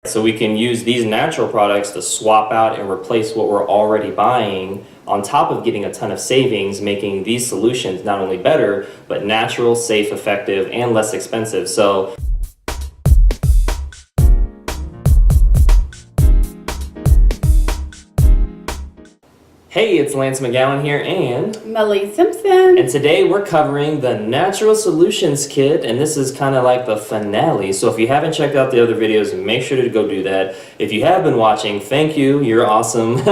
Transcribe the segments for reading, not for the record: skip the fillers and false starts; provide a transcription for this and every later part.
So we can use these natural products to swap out and replace what we're already buying, on top of getting a ton of savings, making these solutions not only better, but natural, safe, effective, and less expensive. So hey, it's Lance McGowan here and Melly Simpson. And today we're covering the Natural Solutions Kit, and this is kind of like the finale. So if you haven't checked out the other videos, make sure to go do that. If you have been watching, thank you, you're awesome.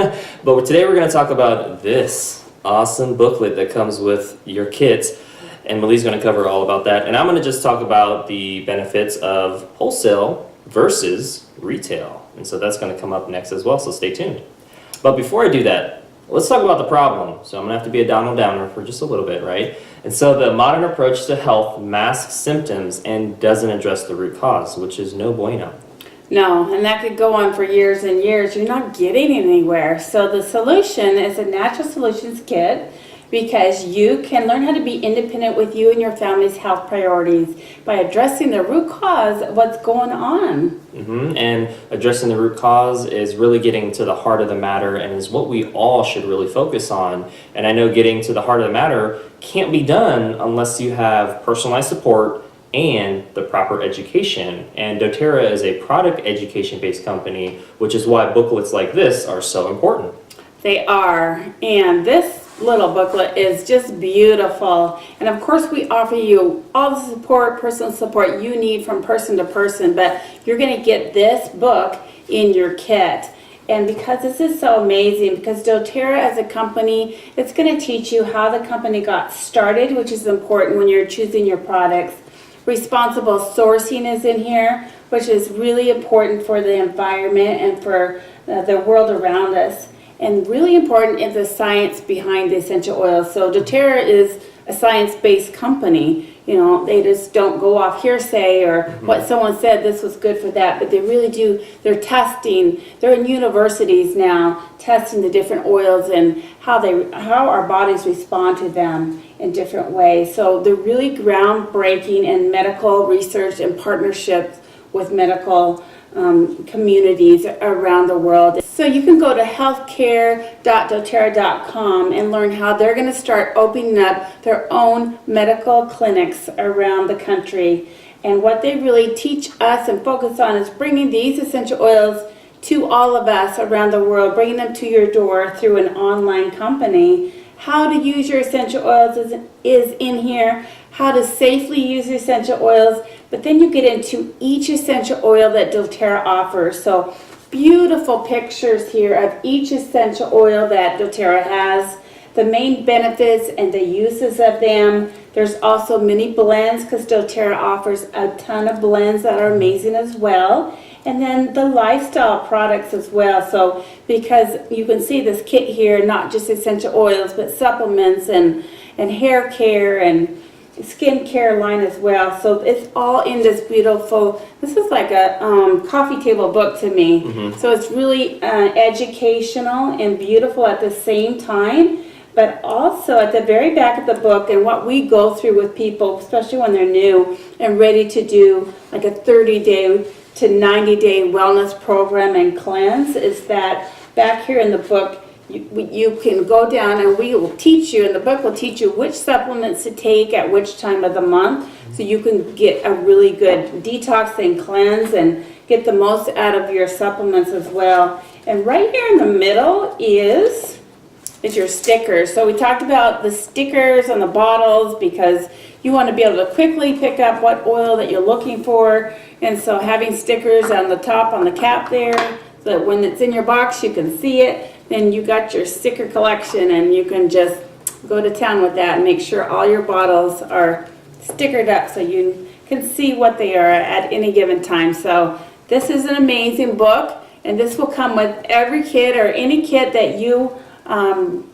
But today we're going to talk about this awesome booklet that comes with your kits, and Melly's going to cover all about that. And I'm going to just talk about the benefits of wholesale versus retail. And so that's going to come up next as well, so stay tuned. But before I do that, let's talk about the problem. So I'm going to have to be a downer for just a little bit, right? And so the modern approach to health masks symptoms and doesn't address the root cause, which is no bueno. No, and that could go on for years and years. You're not getting anywhere. So the solution is a Natural Solutions Kit, because you can learn how to be independent with you and your family's health priorities by addressing the root cause of what's going on. And addressing the root cause is really getting to the heart of the matter, and is what we all should really focus on. And I know getting to the heart of the matter can't be done unless you have personalized support and the proper education. And doTERRA is a product education-based company, which is why booklets like this are so important. They are, and this little booklet is just beautiful. And of course we offer you all the support, personal support you need from person to person, but you're going to get this book in your kit. And because this is so amazing, because doTERRA as a company, it's going to teach you how the company got started, which is important when you're choosing your products. Responsible sourcing is in here, which is really important for the environment and for the world around us. And really important is the science behind the essential oils. So doTERRA is a science-based company. You know, they just don't go off hearsay or what someone said this was good for that, but they really do. They're testing. They're in universities now testing the different oils and how our bodies respond to them in different ways. So they're really groundbreaking in medical research and partnerships with medical communities around the world. So you can go to healthcare.doterra.com and learn how they're going to start opening up their own medical clinics around the country. And what they really teach us and focus on is bringing these essential oils to all of us around the world, bringing them to your door through an online company. How to use your essential oils is in here, how to safely use your essential oils, but then you get into each essential oil that doTERRA offers. So beautiful pictures here of each essential oil that doTERRA has, the main benefits and the uses of them. There's also many blends, because doTERRA offers a ton of blends that are amazing as well. And then the lifestyle products as well. So because you can see this kit here, not just essential oils, but supplements and hair care and skin care line as well. So it's all in this beautiful, this is like a coffee table book to me. So it's really educational and beautiful at the same time. But also at the very back of the book, and what we go through with people, especially when they're new and ready to do like a 30-day to 90-day wellness program and cleanse, is that back here in the book, you can go down and we will teach you, and the book will teach you which supplements to take at which time of the month, so you can get a really good detox and cleanse and get the most out of your supplements as well. And right here in the middle is your stickers. So we talked about the stickers on the bottles because you want to be able to quickly pick up what oil that you're looking for. And so having stickers on the top, on the cap there, so that when it's in your box you can see it. Then you got your sticker collection, and you can just go to town with that and make sure all your bottles are stickered up so you can see what they are at any given time. So this is an amazing book, and this will come with every kit or any kit that you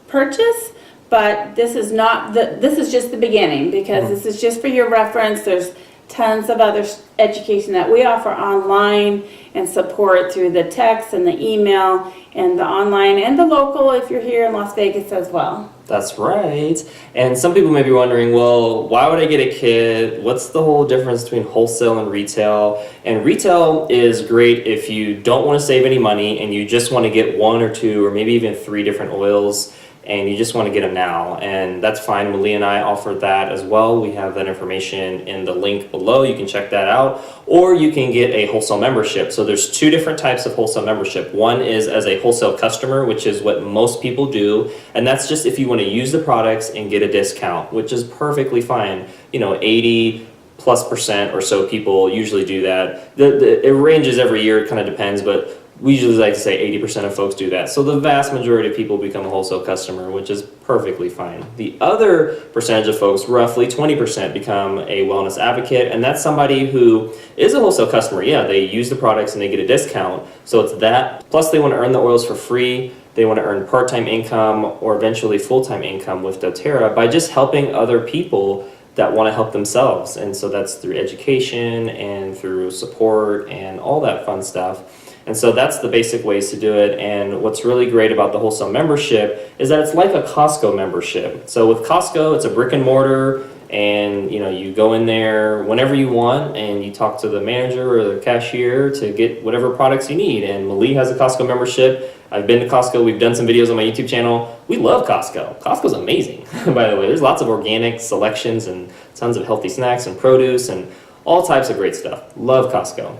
purchase. But this is not this is just the beginning, because this is just for your reference. There's tons of other education that we offer online and support through the text and the email and the online and the local if you're here in Las Vegas as well. That's right. And some people may be wondering, well, why would I get a kit? What's the whole difference between wholesale and retail? And retail is great if you don't want to save any money and you just want to get 1 or 2 or maybe even 3 different oils, and you just want to get them now, and that's fine. Malia and I offer that as well. We have that information in the link below. You can check that out, or you can get a wholesale membership. So there's 2 different types of wholesale membership. One is as a wholesale customer, which is what most people do, and that's just if you want to use the products and get a discount, which is perfectly fine. 80+% or so people usually do that. It ranges every year, it kind of depends, but we usually like to say 80% of folks do that. So the vast majority of people become a wholesale customer, which is perfectly fine. The other percentage of folks, roughly 20%, become a wellness advocate, and that's somebody who is a wholesale customer. Yeah, they use the products and they get a discount. So it's that, plus they want to earn the oils for free. They want to earn part-time income or eventually full-time income with doTERRA by just helping other people that want to help themselves. And so that's through education and through support and all that fun stuff. And so that's the basic ways to do it. And what's really great about the wholesale membership is that it's like a Costco membership. So with Costco, it's a brick and mortar, and you go in there whenever you want and you talk to the manager or the cashier to get whatever products you need. And Malie has a Costco membership. I've been to Costco. We've done some videos on my YouTube channel. We love Costco. Costco's amazing, by the way. There's lots of organic selections and tons of healthy snacks and produce and all types of great stuff. Love Costco.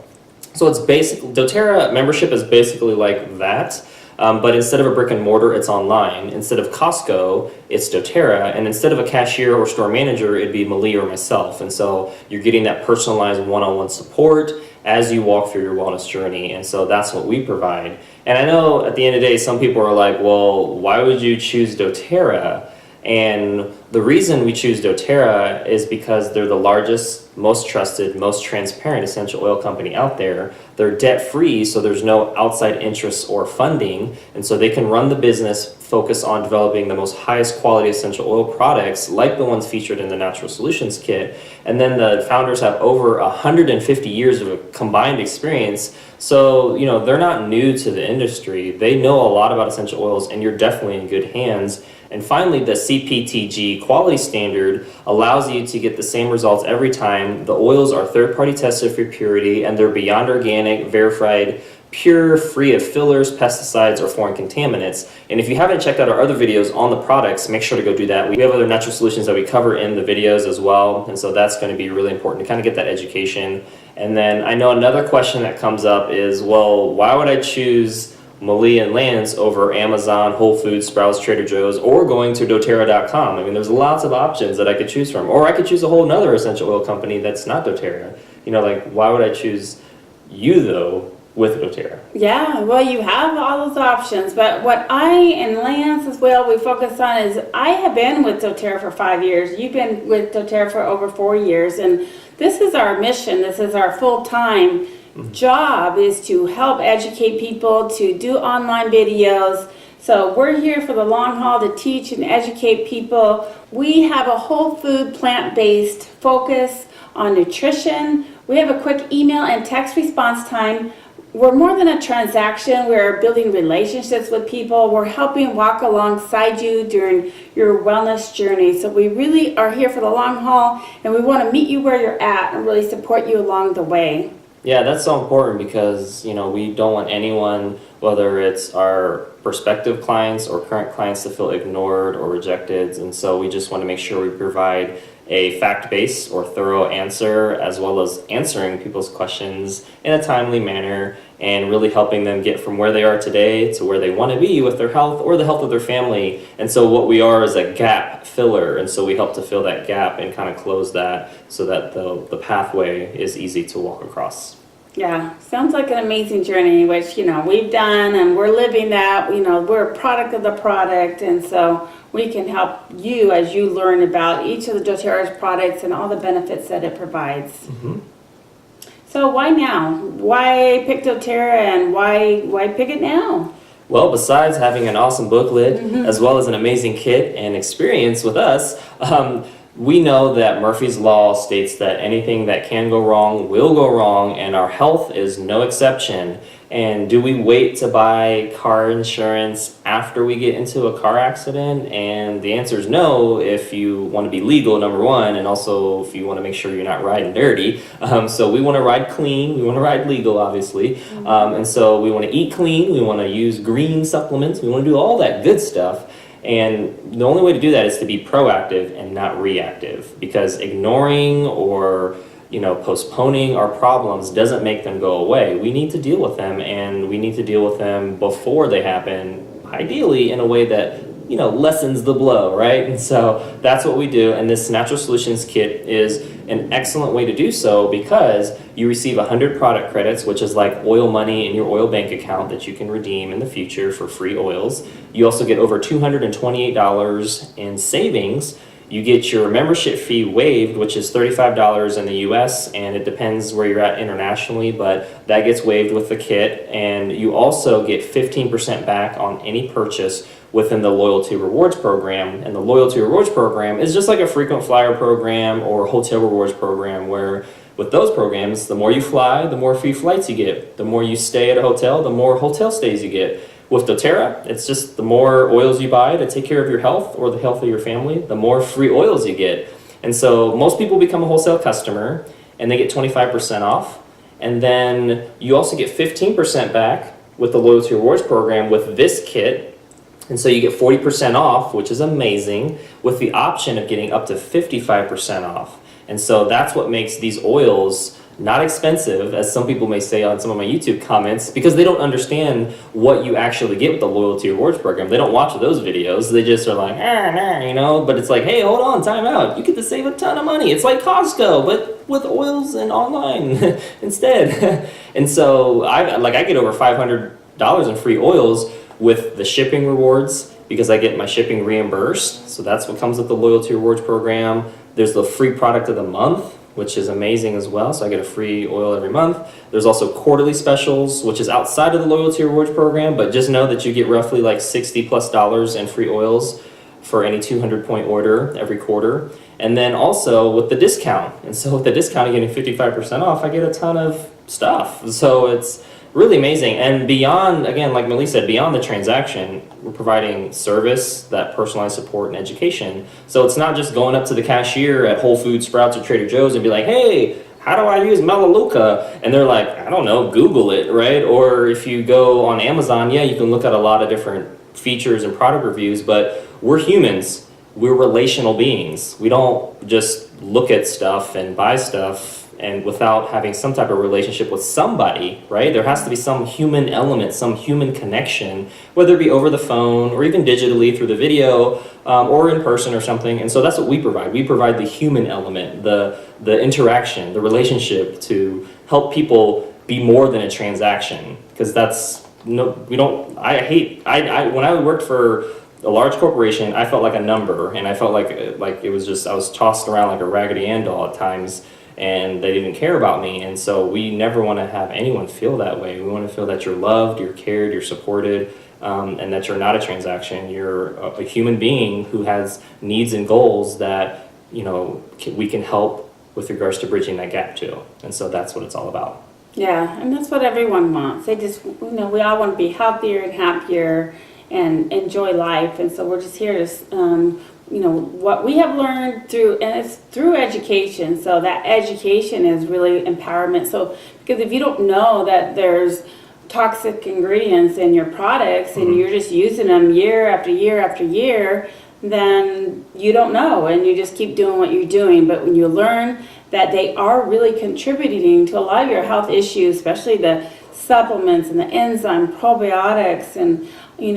So it's doTERRA membership is basically like that, but instead of a brick and mortar, it's online. Instead of Costco, it's doTERRA, and instead of a cashier or store manager, it'd be Malia or myself. And so you're getting that personalized one-on-one support as you walk through your wellness journey, and so that's what we provide. And I know at the end of the day, some people are like, well, why would you choose doTERRA? And the reason we choose doTERRA is because they're the largest, most trusted, most transparent essential oil company out there. They're debt-free, so there's no outside interests or funding, and so they can run the business, focus on developing the most highest quality essential oil products like the ones featured in the Natural Solutions Kit. And then the founders have over 150 years of combined experience, so they're not new to the industry. They know a lot about essential oils, and you're definitely in good hands. And finally, the CPTG quality standard allows you to get the same results every time. The oils are third-party tested for purity, and they're beyond organic, verified, pure, free of fillers, pesticides, or foreign contaminants. And if you haven't checked out our other videos on the products, make sure to go do that. We have other natural solutions that we cover in the videos as well, and so that's going to be really important to kind of get that education. And then I know another question that comes up is, well, why would I choose Malia and Lance over Amazon, Whole Foods, Sprouts, Trader Joe's, or going to doTERRA.com? I mean, there's lots of options that I could choose from. Or I could choose a whole nother essential oil company that's not doTERRA. Why would I choose you, though, with doTERRA? Yeah, well, you have all those options, but what I and Lance as well, we focus on is I have been with doTERRA for 5 years. You've been with doTERRA for over 4 years, and this is our mission. This is our full-time job, is to help educate people, to do online videos. So we're here for the long haul to teach and educate people. We have a whole food, plant-based focus on nutrition. We have a quick email and text response time. We're more than a transaction. We're building relationships with people. We're helping walk alongside you during your wellness journey. So we really are here for the long haul, and we want to meet you where you're at and really support you along the way. Yeah, that's so important because, we don't want anyone, whether it's our prospective clients or current clients, to feel ignored or rejected. And so we just want to make sure we provide a fact-based or thorough answer, as well as answering people's questions in a timely manner and really helping them get from where they are today to where they want to be with their health or the health of their family. And so what we are is a gap filler, and so we help to fill that gap and kind of close that so that the pathway is easy to walk across. Yeah, sounds like an amazing journey, which, we've done, and we're living that. We're a product of the product, and so we can help you as you learn about each of the doTERRA's products and all the benefits that it provides. Mm-hmm. So why now? Why pick doTERRA, and why pick it now? Well, besides having an awesome booklet, as well as an amazing kit and experience with us, we know that Murphy's Law states that anything that can go wrong will go wrong, and our health is no exception. And do we wait to buy car insurance after we get into a car accident? And the answer is no, if you want to be legal, number one, and also if you want to make sure you're not riding dirty. So we want to ride clean, we want to ride legal, obviously. And so we want to eat clean, we want to use green supplements, we want to do all that good stuff. And the only way to do that is to be proactive and not reactive, because ignoring or postponing our problems doesn't make them go away. We need to deal with them, and we need to deal with them before they happen, ideally in a way that lessens the blow, right? And so that's what we do, and this Natural Solutions Kit is an excellent way to do so, because you receive 100 product credits, which is like oil money in your oil bank account that you can redeem in the future for free oils. You also get over $228 in savings. You get your membership fee waived, which is $35 in the US, and it depends where you're at internationally, but that gets waived with the kit. And you also get 15% back on any purchase within the Loyalty Rewards program. And the Loyalty Rewards program is just like a frequent flyer program or hotel rewards program, where with those programs, the more you fly, the more free flights you get. The more you stay at a hotel, the more hotel stays you get. With doTERRA, it's just the more oils you buy to take care of your health or the health of your family, the more free oils you get. And so most people become a wholesale customer and they get 25% off. And then you also get 15% back with the Loyalty Rewards program with this kit. And so you get 40% off, which is amazing, with the option of getting up to 55% off. And so that's what makes these oils not expensive, as some people may say on some of my YouTube comments, because they don't understand what you actually get with the Loyalty Rewards program. They don't watch those videos. They just are like, but it's like, hey, hold on, time out. You get to save a ton of money. It's like Costco, but with oils and online instead. And so I get over $500 in free oils with the shipping rewards, because I get my shipping reimbursed. So that's what comes with the Loyalty Rewards program. There's the free product of the month, which is amazing as well. So I get a free oil every month. There's also quarterly specials, which is outside of the Loyalty Rewards program, but just know that you get roughly like $60+ in free oils for any 200-point order every quarter. And then also with the discount. And so with the discount, you're getting 55% off, I get a ton of stuff. So it's really amazing. And beyond, again, like Millie said, beyond the transaction, we're providing service, that personalized support and education. So it's not just going up to the cashier at Whole Foods, Sprouts, or Trader Joe's and be like, hey, how do I use Melaleuca? And they're like, I don't know, Google it, right? Or if you go on Amazon, yeah, you can look at a lot of different features and product reviews, but we're humans. We're relational beings. We don't just look at stuff and buy stuff and without having some type of relationship with somebody, right? There has to be some human element, some human connection, whether it be over the phone or even digitally through the video or in person or something. And so that's what we provide. We provide the human element, the interaction, the relationship to help people be more than a transaction. Because when I worked for a large corporation, I felt like a number, and I felt like it was just, I was tossed around like a Raggedy Ann doll at times, and they didn't care about me. And so we never want to have anyone feel that way. We want to feel that you're loved, you're cared, you're supported, and that you're not a transaction. You're a human being who has needs and goals that we can help with regards to bridging that gap to. And so that's what it's all about. Yeah, and that's what everyone wants. They just, we all want to be healthier and happier and enjoy life. And so we're just here to what we have learned through, and it's through education. So that education is really empowerment. So because if you don't know that there's toxic ingredients in your products and you're just using them year after year after year, then you don't know, and you just keep doing what you're doing. But when you learn that they are really contributing to a lot of your health issues, especially the supplements and the enzyme probiotics and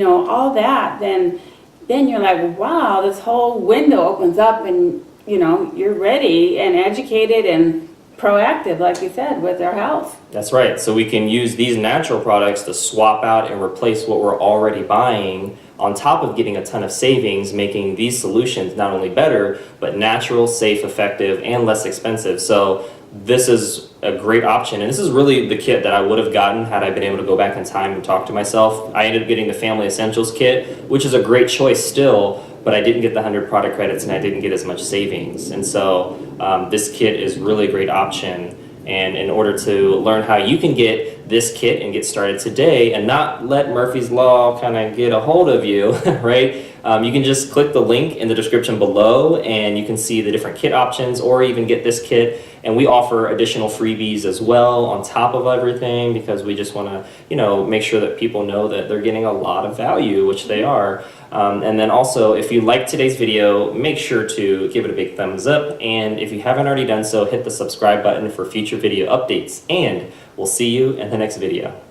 all that, then you're like, wow, this whole window opens up, and you're ready and educated and proactive, like you said, with our health. That's right. So we can use these natural products to swap out and replace what we're already buying, on top of getting a ton of savings, making these solutions not only better, but natural, safe, effective, and less expensive. So this is a great option, and this is really the kit that I would have gotten had I been able to go back in time and talk to myself. I ended up getting the Family Essentials kit, which is a great choice still, but I didn't get the 100 product credits and I didn't get as much savings. And so this kit is really a great option, And in order to learn how you can get this kit and get started today and not let Murphy's Law kind of get a hold of you, right? You can just click the link in the description below and you can see the different kit options or even get this kit. And we offer additional freebies as well on top of everything because we just want to, make sure that people know that they're getting a lot of value, which they are. And then also, if you like today's video, make sure to give it a big thumbs up. And if you haven't already done so, hit the subscribe button for future video updates. And we'll see you in the next video.